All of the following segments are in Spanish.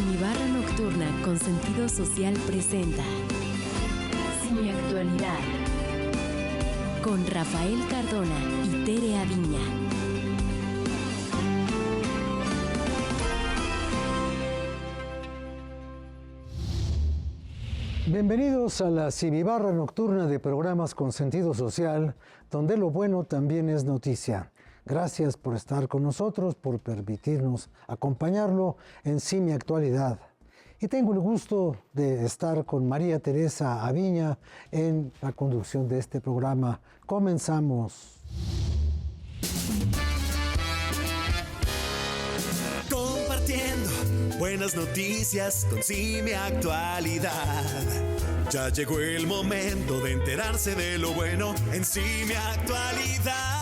Cinebarra Nocturna con Sentido Social presenta Cineactualidad con Rafael Cardona y Tere Aviña. Bienvenidos a la Cinebarra Nocturna de programas con sentido social, donde lo bueno también es noticia. Gracias por estar con nosotros, por permitirnos acompañarlo en Cineactualidad. Y tengo el gusto de estar con María Teresa Aviña en la conducción de este programa. Comenzamos. Compartiendo buenas noticias con Cineactualidad. Ya llegó el momento de enterarse de lo bueno en Cineactualidad.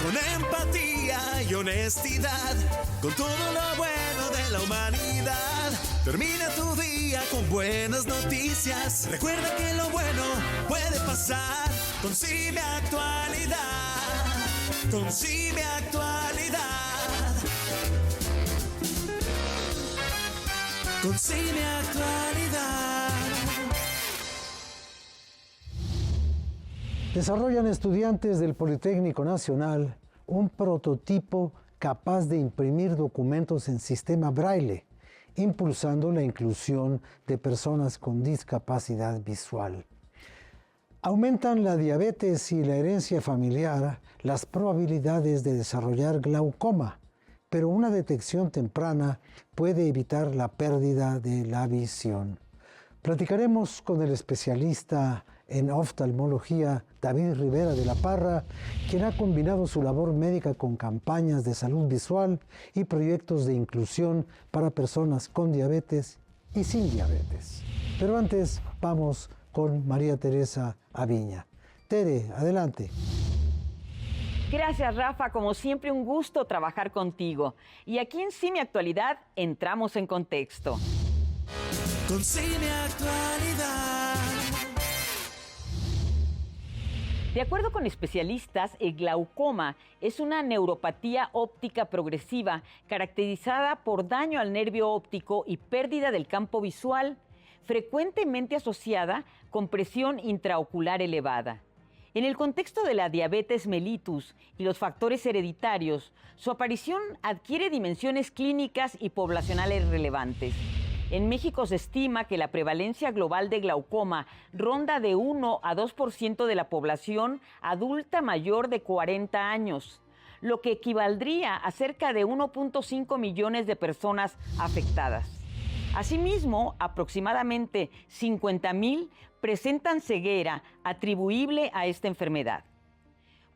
Con empatía y honestidad, con todo lo bueno de la humanidad. Termina tu día con buenas noticias. Recuerda que lo bueno puede pasar con Cineactualidad. Con Cineactualidad. Con Cineactualidad. Desarrollan estudiantes del Politécnico Nacional un prototipo capaz de imprimir documentos en sistema braille, impulsando la inclusión de personas con discapacidad visual. Aumentan la diabetes y la herencia familiar las probabilidades de desarrollar glaucoma, pero una detección temprana puede evitar la pérdida de la visión. Platicaremos con el especialista en oftalmología David Rivera de la Parra, quien ha combinado su labor médica con campañas de salud visual y proyectos de inclusión para personas con diabetes y sin diabetes. Pero antes vamos con María Teresa Aviña. Tere, adelante. Gracias, Rafa. Como siempre, un gusto trabajar contigo. Y aquí en Cineactualidad entramos en contexto. Con Cineactualidad. De acuerdo con especialistas, el glaucoma es una neuropatía óptica progresiva caracterizada por daño al nervio óptico y pérdida del campo visual, frecuentemente asociada con presión intraocular elevada. En el contexto de la diabetes mellitus y los factores hereditarios, su aparición adquiere dimensiones clínicas y poblacionales relevantes. En México se estima que la prevalencia global de glaucoma ronda de 1 a 2% de la población adulta mayor de 40 años, lo que equivaldría a cerca de 1.5 millones de personas afectadas. Asimismo, aproximadamente 50,000 presentan ceguera atribuible a esta enfermedad.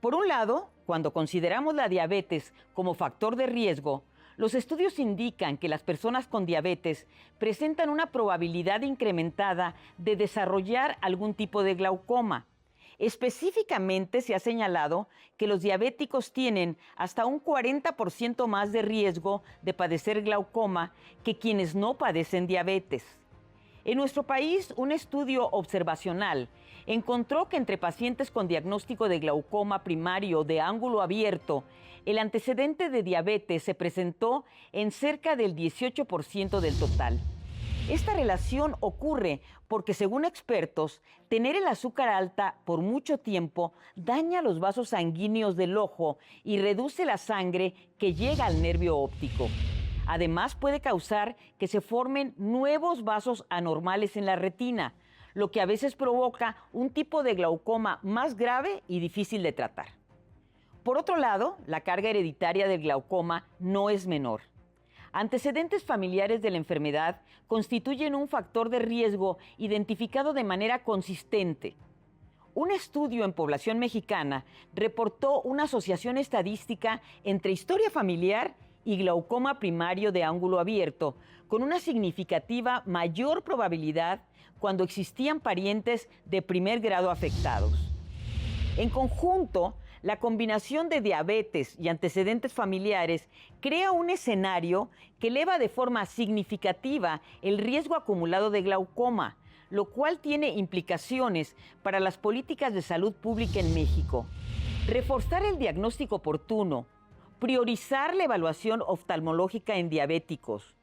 Por un lado, cuando consideramos la diabetes como factor de riesgo, los estudios indican que las personas con diabetes presentan una probabilidad incrementada de desarrollar algún tipo de glaucoma. Específicamente se ha señalado que los diabéticos tienen hasta un 40% más de riesgo de padecer glaucoma que quienes no padecen diabetes. En nuestro país, un estudio observacional encontró que entre pacientes con diagnóstico de glaucoma primario de ángulo abierto, el antecedente de diabetes se presentó en cerca del 18% del total. Esta relación ocurre porque, según expertos, tener el azúcar alta por mucho tiempo daña los vasos sanguíneos del ojo y reduce la sangre que llega al nervio óptico. Además, puede causar que se formen nuevos vasos anormales en la retina, lo que a veces provoca un tipo de glaucoma más grave y difícil de tratar. Por otro lado, la carga hereditaria del glaucoma no es menor. Antecedentes familiares de la enfermedad constituyen un factor de riesgo identificado de manera consistente. Un estudio en población mexicana reportó una asociación estadística entre historia familiar y glaucoma primario de ángulo abierto, con una significativa mayor probabilidad cuando existían parientes de primer grado afectados. En conjunto, la combinación de diabetes y antecedentes familiares crea un escenario que eleva de forma significativa el riesgo acumulado de glaucoma, lo cual tiene implicaciones para las políticas de salud pública en México. Reforzar el diagnóstico oportuno, priorizar la evaluación oftalmológica en diabéticos,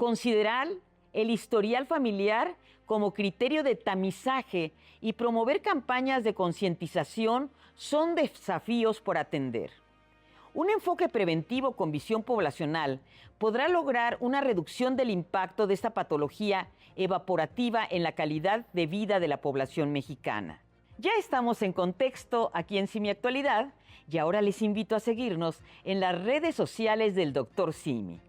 Considerar el historial familiar como criterio de tamizaje y promover campañas de concientización son desafíos por atender. Un enfoque preventivo con visión poblacional podrá lograr una reducción del impacto de esta patología evaporativa en la calidad de vida de la población mexicana. Ya estamos en contexto aquí en Simi Actualidad y ahora les invito a seguirnos en las redes sociales del Dr. Simi.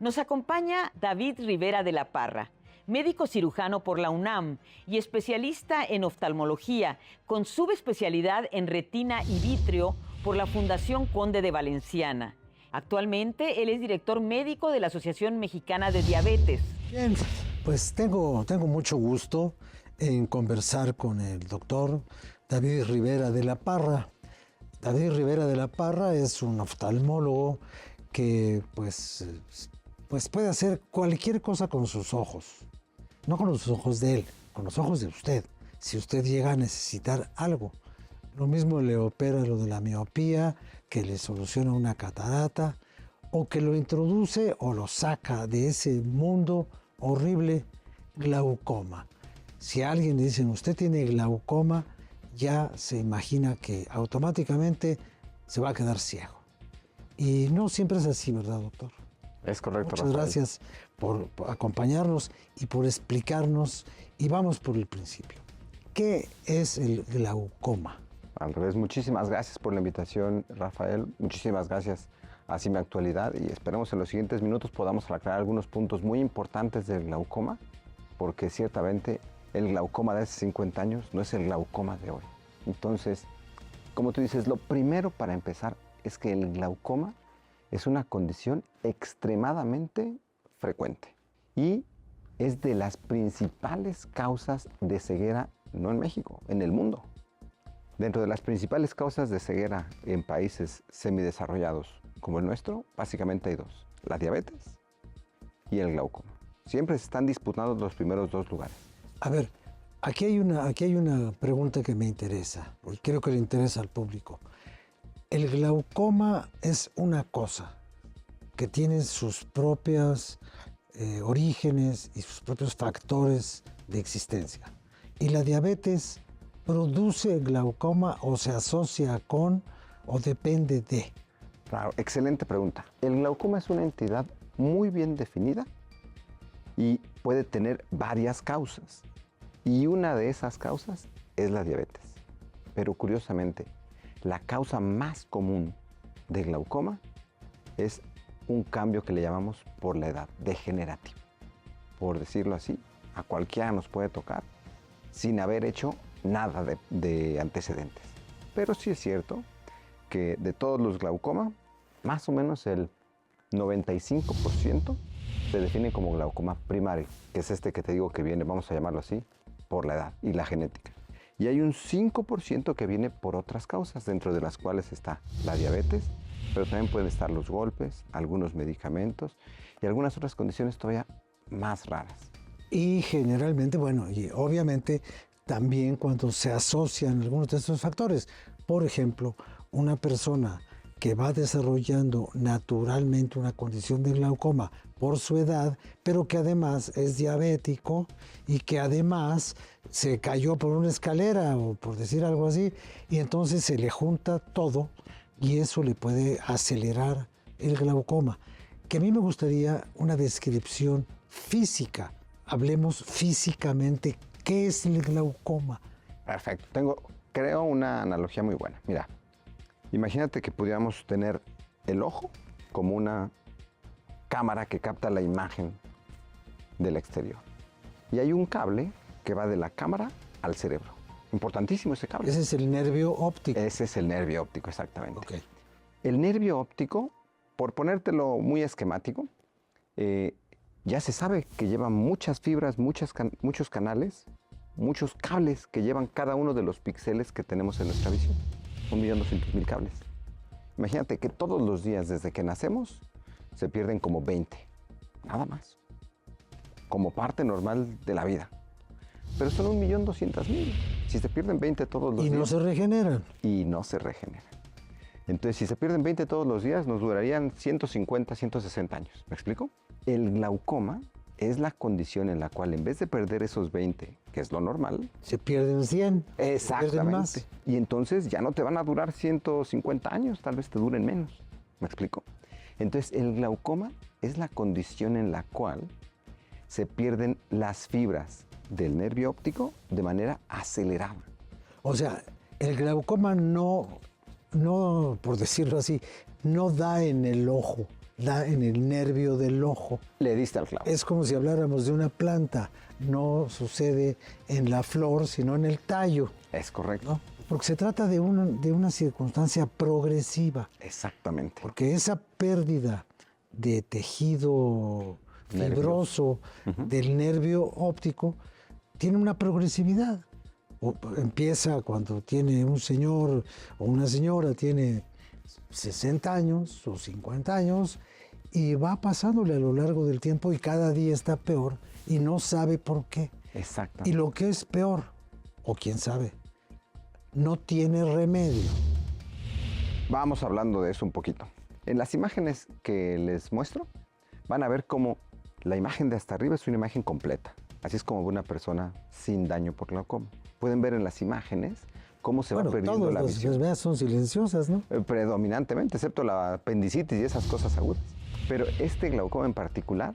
Nos acompaña David Rivera de la Parra, médico cirujano por la UNAM y especialista en oftalmología con subespecialidad en retina y vítreo por la Fundación Conde de Valenciana. Actualmente, él es director médico de la Asociación Mexicana de Diabetes. Bien, pues tengo mucho gusto en conversar con el doctor David Rivera de la Parra. David Rivera de la Parra es un oftalmólogo que pues puede hacer cualquier cosa con sus ojos. No con los ojos de él, con los ojos de usted. Si usted llega a necesitar algo. Lo mismo le opera lo de la miopía, que le soluciona una catarata, o que lo introduce o lo saca de ese mundo horrible, glaucoma. Si a alguien le dicen, usted tiene glaucoma, ya se imagina que automáticamente se va a quedar ciego. Y no siempre es así, ¿verdad, doctor? Es correcto, Muchas Rafael. gracias por acompañarnos y por explicarnos. Y vamos por el principio. ¿Qué es el glaucoma? Al revés, muchísimas gracias por la invitación, Rafael. Muchísimas gracias a Simi Actualidad y esperemos en los siguientes minutos podamos aclarar algunos puntos muy importantes del glaucoma, porque ciertamente el glaucoma de hace 50 años no es el glaucoma de hoy. Entonces, como tú dices, lo primero para empezar es que el glaucoma es una condición extremadamente frecuente y es de las principales causas de ceguera, no en México, en el mundo. Dentro de las principales causas de ceguera en países semidesarrollados como el nuestro, básicamente hay dos: la diabetes y el glaucoma. Siempre se están disputando los primeros dos lugares. A ver, aquí hay una pregunta que me interesa, y creo que le interesa al público. El glaucoma es una cosa que tiene sus propios orígenes y sus propios factores de existencia. Y la diabetes produce glaucoma o se asocia con o depende de. Claro, excelente pregunta. El glaucoma es una entidad muy bien definida y puede tener varias causas. Y una de esas causas es la diabetes. Pero curiosamente, la causa más común de glaucoma es un cambio que le llamamos por la edad, degenerativo. Por decirlo así, a cualquiera nos puede tocar sin haber hecho nada de antecedentes. Pero sí es cierto que de todos los glaucoma, más o menos el 95% se define como glaucoma primario, que es este que te digo que viene, vamos a llamarlo así, por la edad y la genética. Y hay un 5% que viene por otras causas, dentro de las cuales está la diabetes, pero también pueden estar los golpes, algunos medicamentos y algunas otras condiciones todavía más raras. Y generalmente, bueno, y obviamente también cuando se asocian algunos de estos factores. Por ejemplo, una persona que va desarrollando naturalmente una condición de glaucoma por su edad, pero que además es diabético y que además se cayó por una escalera o por decir algo así, y entonces se le junta todo y eso le puede acelerar el glaucoma. Que a mí me gustaría una descripción física. Hablemos físicamente, ¿qué es el glaucoma? Perfecto. Creo una analogía muy buena. Mira, imagínate que pudiéramos tener el ojo como una cámara que capta la imagen del exterior. Y hay un cable que va de la cámara al cerebro. Importantísimo ese cable. Ese es el nervio óptico. Ese es el nervio óptico, exactamente. Okay. El nervio óptico, por ponértelo muy esquemático, ya se sabe que lleva muchas fibras, muchos canales, muchos cables que llevan cada uno de los píxeles que tenemos en nuestra visión. 1.200.000 cables. Imagínate que todos los días desde que nacemos se pierden como 20, nada más, como parte normal de la vida. Pero son 1.200.000. Si se pierden 20 todos los días... Y no se regeneran. Y no se regeneran. Entonces, si se pierden 20 todos los días, nos durarían 150, 160 años. ¿Me explico? El glaucoma es la condición en la cual en vez de perder esos 20, que es lo normal, Se pierden 100. se pierden exactamente. más. Y entonces ya no te van a durar 150 años, tal vez te duren menos. ¿Me explico? Entonces el glaucoma es la condición en la cual se pierden las fibras del nervio óptico de manera acelerada. O sea, el glaucoma no, por decirlo así, no da en el ojo, da en el nervio del ojo. Le diste al clavo. Es como si habláramos de una planta, no sucede en la flor, sino en el tallo, Es correcto. ¿no? Porque se trata de una circunstancia progresiva, Exactamente. porque esa pérdida de tejido fibroso del nervio óptico tiene una progresividad. Empieza cuando tiene un señor o una señora, tiene 60 años o 50 años, y va pasándole a lo largo del tiempo y cada día está peor y no sabe por qué. Exactamente. Y lo que es peor, o quién sabe, no tiene remedio. Vamos hablando de eso un poquito. En las imágenes que les muestro, van a ver cómo la imagen de hasta arriba es una imagen completa. Así es como ve una persona sin daño por glaucoma. Pueden ver en las imágenes cómo se va perdiendo todas la las visión. enfermedades son silenciosas, ¿no? Predominantemente, excepto la apendicitis y esas cosas agudas. Pero este glaucoma en particular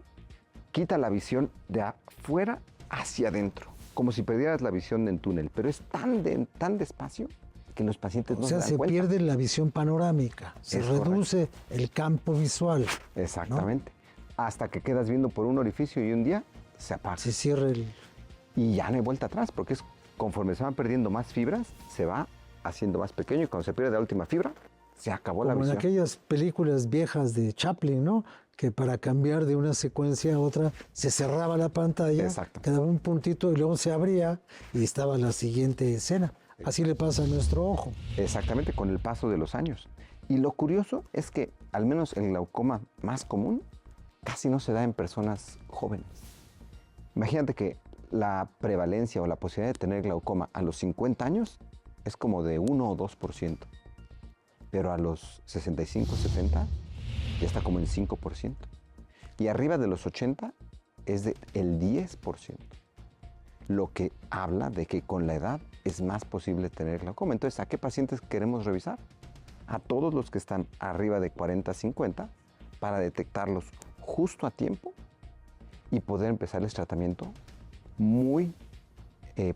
quita la visión de afuera hacia adentro, como si perdieras la visión en túnel, pero es tan despacio que los pacientes no O sea, se dan se cuenta. pierde la visión panorámica, se Es reduce el campo visual, Exactamente. Hasta que quedas viendo por un orificio y un día se apaga. se cierra el... Y ya no hay vuelta atrás, porque es conforme se van perdiendo más fibras, se va haciendo más pequeño y cuando se pierde la última fibra, se acabó la Como en visión. aquellas películas viejas de Chaplin, ¿no? Que para cambiar de una secuencia a otra se cerraba la pantalla, Exacto. quedaba un puntito y luego se abría y estaba la siguiente escena. Así le pasa a nuestro ojo. Exactamente, con el paso de los años. Y lo curioso es que, al menos el glaucoma más común, casi no se da en personas jóvenes. Imagínate que la prevalencia o la posibilidad de tener glaucoma a los 50 años es como de 1 o 2%. Pero a los 65, 70 ya está como en 5%. Y arriba de los 80 es del 10%. Lo que habla de que con la edad es más posible tener glaucoma. Entonces, ¿a qué pacientes queremos revisar? A todos los que están arriba de 40, 50 para detectarlos justo a tiempo y poder empezarles tratamiento muy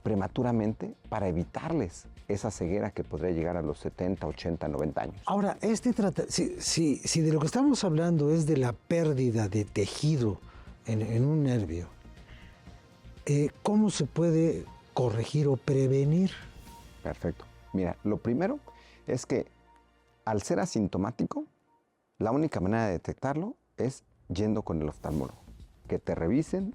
prematuramente para evitarles esa ceguera que podría llegar a los 70, 80, 90 años. Ahora, si de lo que estamos hablando es de la pérdida de tejido en un nervio, ¿cómo se puede corregir o prevenir? Perfecto. Mira, lo primero es que al ser asintomático, la única manera de detectarlo es yendo con el oftalmólogo. Que te revisen.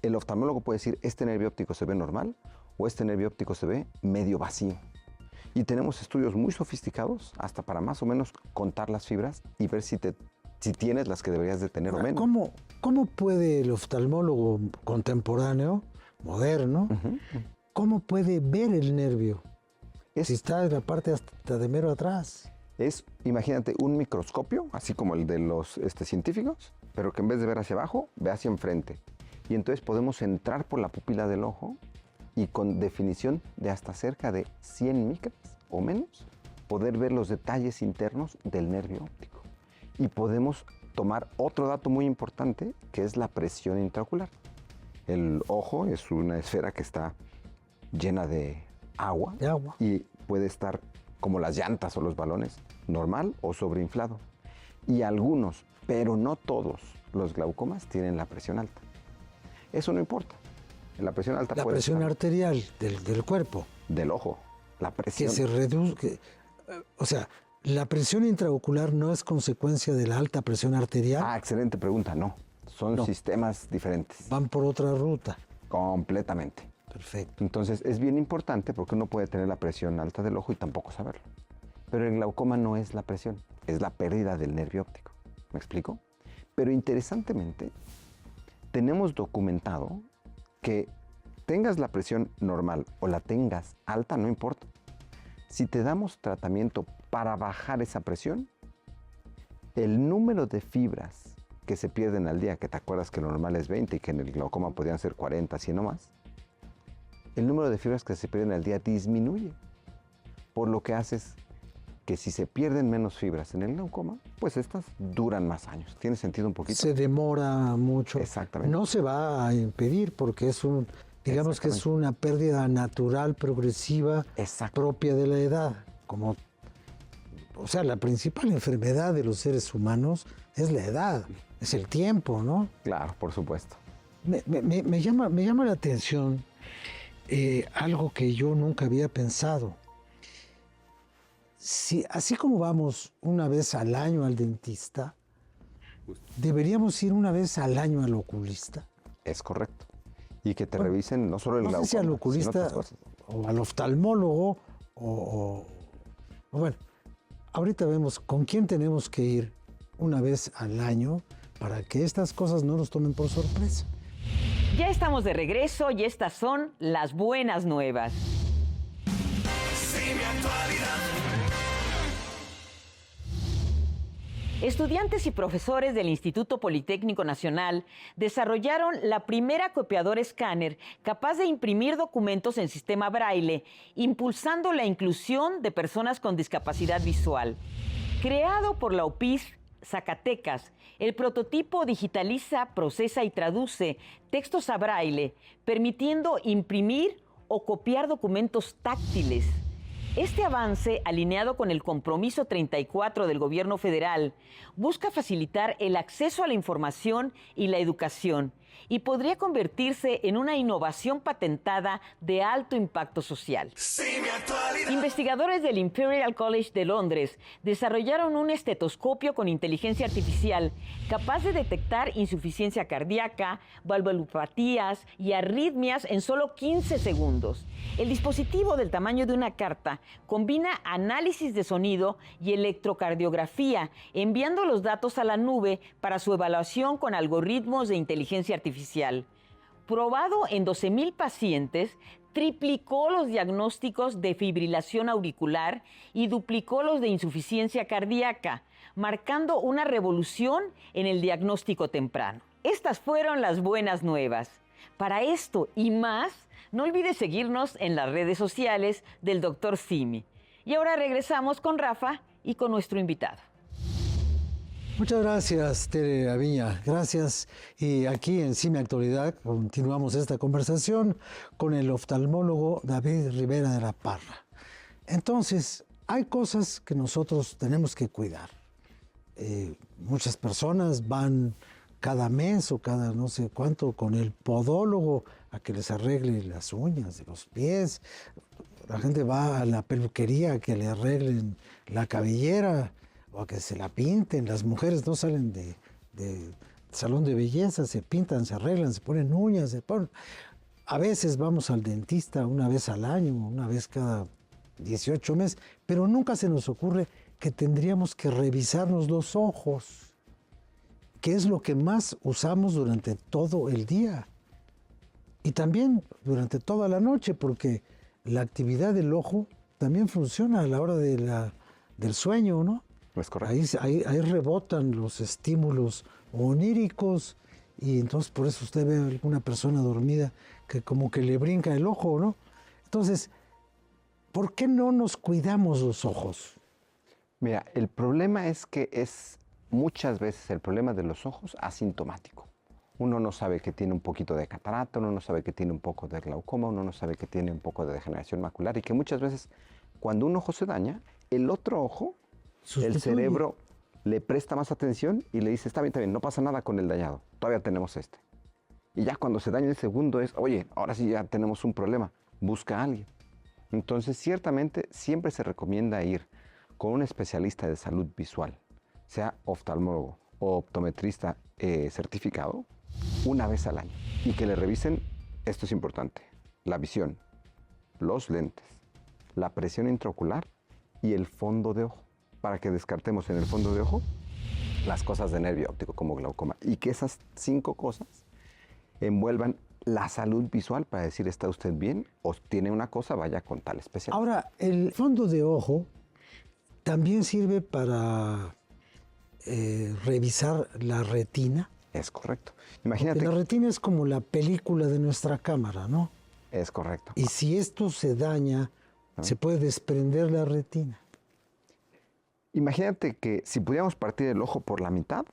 El oftalmólogo puede decir, este nervio óptico se ve normal o este nervio óptico se ve medio vacío. Y tenemos estudios muy sofisticados hasta para más o menos contar las fibras y ver si tienes las que deberías de tener o menos. ¿Cómo puede el oftalmólogo contemporáneo, moderno, cómo puede ver el nervio? Si está en la parte hasta de mero atrás. Imagínate, un microscopio, así como el de los científicos, pero que en vez de ver hacia abajo, ve hacia enfrente. Y entonces podemos entrar por la pupila del ojo y con definición de hasta cerca de 100 micras o menos, poder ver los detalles internos del nervio óptico. Y podemos tomar otro dato muy importante, que es la presión intraocular. El ojo es una esfera que está llena de agua. Y puede estar como las llantas o los balones, normal o sobreinflado. Y algunos, pero no todos, los glaucomas tienen la presión alta. Eso no importa. La presión alta La puede presión estar arterial del cuerpo. del ojo. La presión. Que se reduce. O sea, ¿la presión intraocular no es consecuencia de la alta presión arterial? Ah, excelente pregunta. No. Son sistemas diferentes. Van por otra ruta. Completamente. Perfecto. Entonces es bien importante porque uno puede tener la presión alta del ojo y tampoco saberlo. Pero el glaucoma no es la presión, es la pérdida del nervio óptico. ¿Me explico? Pero interesantemente, tenemos documentado que tengas la presión normal o la tengas alta, no importa. Si te damos tratamiento para bajar esa presión, el número de fibras que que se pierden al día, que te acuerdas que lo normal es 20 y que en el glaucoma podían ser 40, 100 o más, el número de fibras que se pierden al día disminuye. Por lo que haces que si se pierden menos fibras en el glaucoma, pues estas duran más años. ¿Tiene sentido un poquito? Se demora mucho. Exactamente. No se va a impedir porque es digamos que es una pérdida natural, progresiva, propia de la edad. O sea, la principal enfermedad de los seres humanos es la edad, es el tiempo, ¿no? Claro, por supuesto. Me llama la atención algo que yo nunca había pensado. Si, así como vamos una vez al año al dentista, ¿deberíamos ir una vez al año al oculista? Es correcto. Y que te revisen no solo el glaucoma, no sé si al oculista o al oftalmólogo bueno, ahorita vemos con quién tenemos que ir una vez al año para que estas cosas no nos tomen por sorpresa. Ya estamos de regreso y estas son las buenas nuevas. Estudiantes y profesores del Instituto Politécnico Nacional desarrollaron la primera copiadora escáner capaz de imprimir documentos en sistema braille, impulsando la inclusión de personas con discapacidad visual. Creado por la UPIS Zacatecas, el prototipo digitaliza, procesa y traduce textos a braille, permitiendo imprimir o copiar documentos táctiles. Este avance, alineado con el compromiso 34 del gobierno federal, busca facilitar el acceso a la información y la educación y podría convertirse en una innovación patentada de alto impacto social. Investigadores del Imperial College de Londres desarrollaron un estetoscopio con inteligencia artificial capaz de detectar insuficiencia cardíaca, valvulopatías y arritmias en solo 15 segundos. El dispositivo, del tamaño de una carta, combina análisis de sonido y electrocardiografía, enviando los datos a la nube para su evaluación con algoritmos de inteligencia artificial. Probado en 12,000 pacientes, triplicó los diagnósticos de fibrilación auricular y duplicó los de insuficiencia cardíaca, marcando una revolución en el diagnóstico temprano. Estas fueron las buenas nuevas. Para esto y más, no olvides seguirnos en las redes sociales del Dr. Simi. Y ahora regresamos con Rafa y con nuestro invitado. Muchas gracias, Tere Aviña. Gracias. Y aquí en Simi Actualidad continuamos esta conversación con el oftalmólogo David Rivera de la Parra. Entonces, hay cosas que nosotros tenemos que cuidar. Muchas personas van cada mes o cada no sé cuánto con el podólogo a que les arregle las uñas de los pies. La gente va a la peluquería a que le arreglen la cabellera o a que se la pinten. Las mujeres no salen de salón de belleza, se pintan, se arreglan, se ponen uñas, se ponen. A veces vamos al dentista una vez al año, una vez cada 18 meses, pero nunca se nos ocurre que tendríamos que revisarnos los ojos, que es lo que más usamos durante todo el día. Y también durante toda la noche, porque la actividad del ojo también funciona a la hora del sueño, ¿no? Es correcto. Ahí rebotan los estímulos oníricos y entonces por eso usted ve a alguna persona dormida que como que le brinca el ojo, ¿no? Entonces, ¿por qué no nos cuidamos los ojos? Mira, el problema es que es muchas veces el problema de los ojos asintomático. Uno no sabe que tiene un poquito de catarata, uno no sabe que tiene un poco de glaucoma, uno no sabe que tiene un poco de degeneración macular y que muchas veces cuando un ojo se daña, el otro ojo, el cerebro le presta más atención y le dice, está bien, no pasa nada con el dañado, todavía tenemos este. Y ya cuando se daña el segundo es, oye, ahora sí ya tenemos un problema, busca a alguien. Entonces, ciertamente, siempre se recomienda ir con un especialista de salud visual, sea oftalmólogo o optometrista certificado, una vez al año. Y que le revisen, esto es importante, la visión, los lentes, la presión intraocular y el fondo de ojo, para que descartemos en el fondo de ojo las cosas de nervio óptico como glaucoma y que esas 5 cosas envuelvan la salud visual para decir, ¿está usted bien? O tiene una cosa, vaya con tal especialista. Ahora, el fondo de ojo también sirve para revisar la retina. Es correcto. Porque Imagínate. la retina es como la película de nuestra cámara, ¿no? Es correcto. Y si esto se daña, se puede desprender la retina. Imagínate que si pudiéramos partir el ojo por la mitad,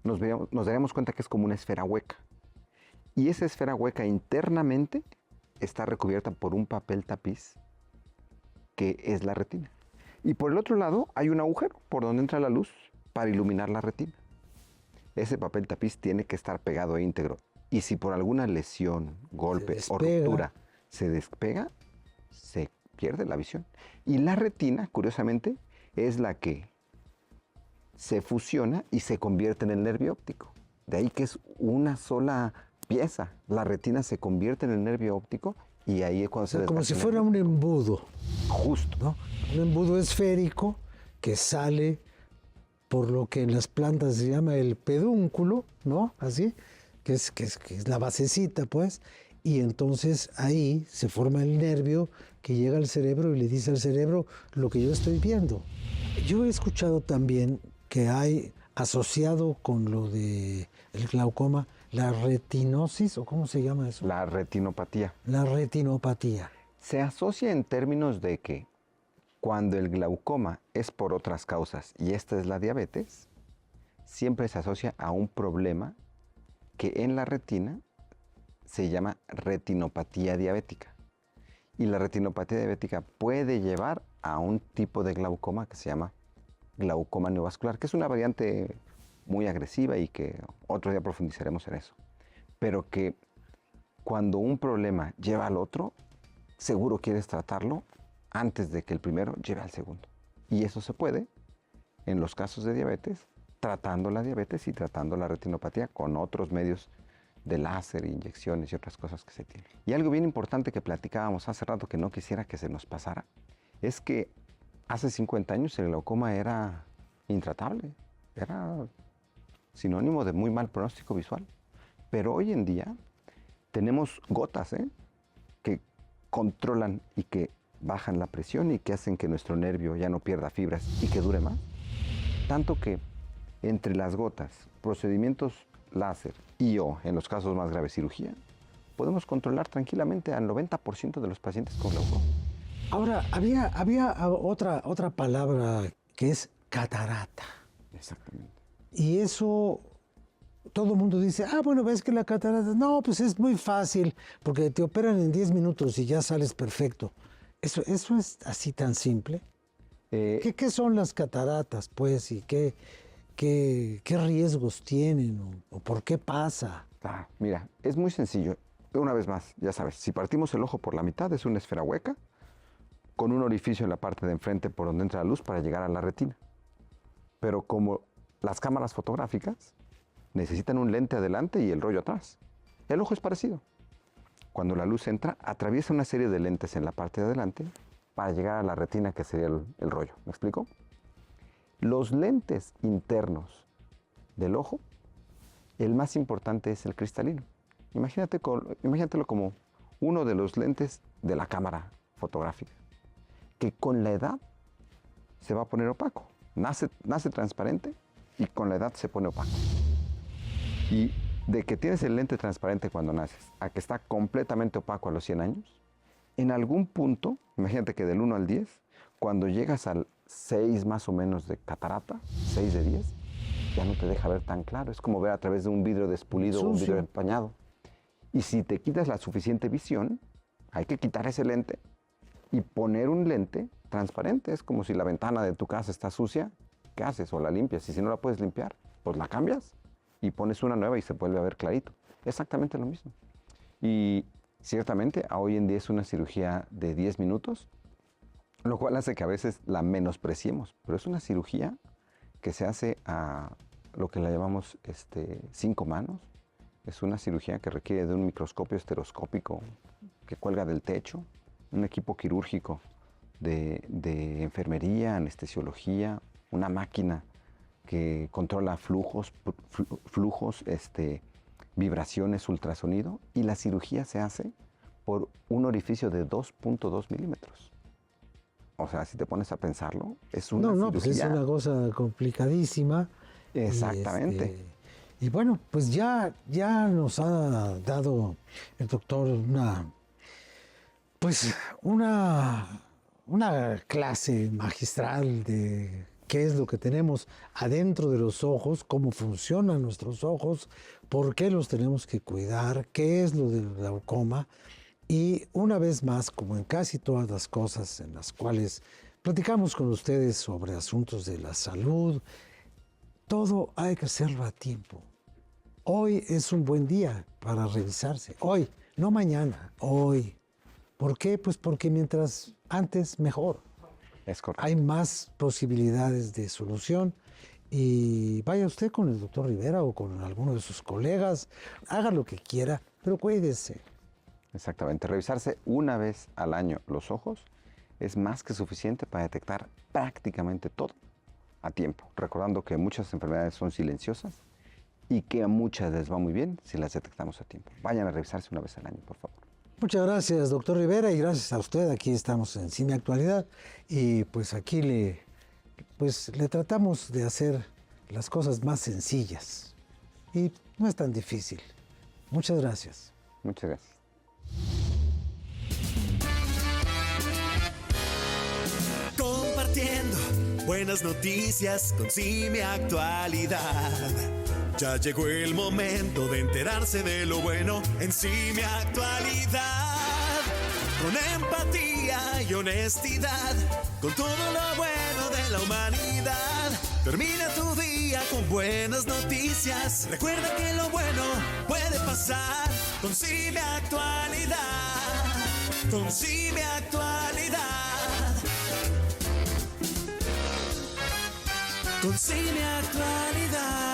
nos daríamos cuenta que es como una esfera hueca. Y esa esfera hueca internamente está recubierta por un papel tapiz que es la retina. Y por el otro lado hay un agujero por donde entra la luz para iluminar la retina. Ese papel tapiz tiene que estar pegado e íntegro. Y si por alguna lesión, golpe o ruptura se despega, se pierde la visión. Y la retina, curiosamente, es la que se fusiona y se convierte en el nervio óptico. De ahí que es una sola pieza. La retina se convierte en el nervio óptico y ahí es cuando se Como si desgasta el fuera nervio. un embudo, Justo. ¿no? Un embudo esférico que sale por lo que en las plantas se llama el pedúnculo, ¿no? Así, que es la basecita, pues. Y entonces ahí se forma el nervio que llega al cerebro y le dice al cerebro lo que yo estoy viendo. Yo he escuchado también que hay asociado con lo de el glaucoma la retinosis, ¿o cómo se llama eso? La retinopatía. La retinopatía. Se asocia en términos de que cuando el glaucoma es por otras causas y esta es la diabetes, siempre se asocia a un problema que en la retina se llama retinopatía diabética. Y la retinopatía diabética puede llevar a un tipo de glaucoma que se llama glaucoma neovascular, que es una variante muy agresiva y que otro día profundizaremos en eso. Pero que cuando un problema lleva al otro, seguro quieres tratarlo antes de que el primero lleve al segundo. Y eso se puede, en los casos de diabetes, tratando la diabetes y tratando la retinopatía con otros medios de láser, inyecciones y otras cosas que se tienen. Y algo bien importante que platicábamos hace rato que no quisiera que se nos pasara, es que hace 50 años el glaucoma era intratable, era sinónimo de muy mal pronóstico visual. Pero hoy en día tenemos gotas que controlan y que bajan la presión y que hacen que nuestro nervio ya no pierda fibras y que dure más. Tanto que entre las gotas, procedimientos láser y en los casos más graves, cirugía, podemos controlar tranquilamente al 90% de los pacientes con glaucoma. Ahora, había otra palabra que es catarata. Exactamente. Y eso, todo el mundo dice, bueno, ves que la catarata, no, pues es muy fácil, porque te operan en 10 minutos y ya sales perfecto. ¿Eso es así tan simple? ¿Qué son las cataratas, pues, y qué riesgos tienen o por qué pasa? Mira, es muy sencillo. Una vez más, ya sabes, si partimos el ojo por la mitad, es una esfera hueca con un orificio en la parte de enfrente por donde entra la luz para llegar a la retina. Pero como las cámaras fotográficas necesitan un lente adelante y el rollo atrás, el ojo es parecido. Cuando la luz entra, atraviesa una serie de lentes en la parte de adelante para llegar a la retina, que sería el rollo. ¿Me explico? Los lentes internos del ojo, el más importante es el cristalino. Imagínatelo como uno de los lentes de la cámara fotográfica, que con la edad se va a poner opaco. Nace transparente y con la edad se pone opaco. Y de que tienes el lente transparente cuando naces a que está completamente opaco a los 100 años, en algún punto, imagínate que del 1 al 10, cuando llegas al 6 más o menos de catarata, 6 de 10, ya no te deja ver tan claro. Es como ver a través de un vidrio despulido o un vidrio empañado. Y si te quitas la suficiente visión, hay que quitar ese lente y poner un lente transparente. Es como si la ventana de tu casa está sucia, ¿qué haces? O la limpias. Y si no la puedes limpiar, pues la cambias y pones una nueva y se vuelve a ver clarito. Exactamente lo mismo. Y ciertamente, hoy en día es una cirugía de 10 minutos, lo cual hace que a veces la menospreciemos. Pero es una cirugía que se hace a lo que la llamamos 5 manos. Es una cirugía que requiere de un microscopio estereoscópico que cuelga del techo, un equipo quirúrgico de enfermería, anestesiología, una máquina que controla flujos, vibraciones, ultrasonido, y la cirugía se hace por un orificio de 2.2 milímetros. O sea, si te pones a pensarlo, es una cirugía. Pues es una cosa complicadísima Exactamente. Y bueno, pues ya nos ha dado el doctor una clase magistral de qué es lo que tenemos adentro de los ojos, cómo funcionan nuestros ojos, por qué los tenemos que cuidar, qué es lo del glaucoma. Y una vez más, como en casi todas las cosas en las cuales platicamos con ustedes sobre asuntos de la salud, todo hay que hacerlo a tiempo. Hoy es un buen día para revisarse. Hoy, no mañana, hoy. ¿Por qué? Pues porque mientras antes, mejor. Es correcto. Hay más posibilidades de solución. Y vaya usted con el doctor Rivera o con alguno de sus colegas, haga lo que quiera, pero cuídese. Exactamente. Revisarse una vez al año los ojos es más que suficiente para detectar prácticamente todo a tiempo. Recordando que muchas enfermedades son silenciosas y que a muchas les va muy bien si las detectamos a tiempo. Vayan a revisarse una vez al año, por favor. Muchas gracias, doctor Rivera, y gracias a usted. Aquí estamos en Cine Actualidad y pues aquí le tratamos de hacer las cosas más sencillas. Y no es tan difícil. Muchas gracias. Muchas gracias. Compartiendo buenas noticias con Cine Actualidad. Ya llegó el momento de enterarse de lo bueno en Cine Actualidad. Con empatía y honestidad, con todo lo bueno de la humanidad. Termina tu día con buenas noticias. Recuerda que lo bueno puede pasar con Cine Actualidad. Con Cine Actualidad. Con Cine Actualidad.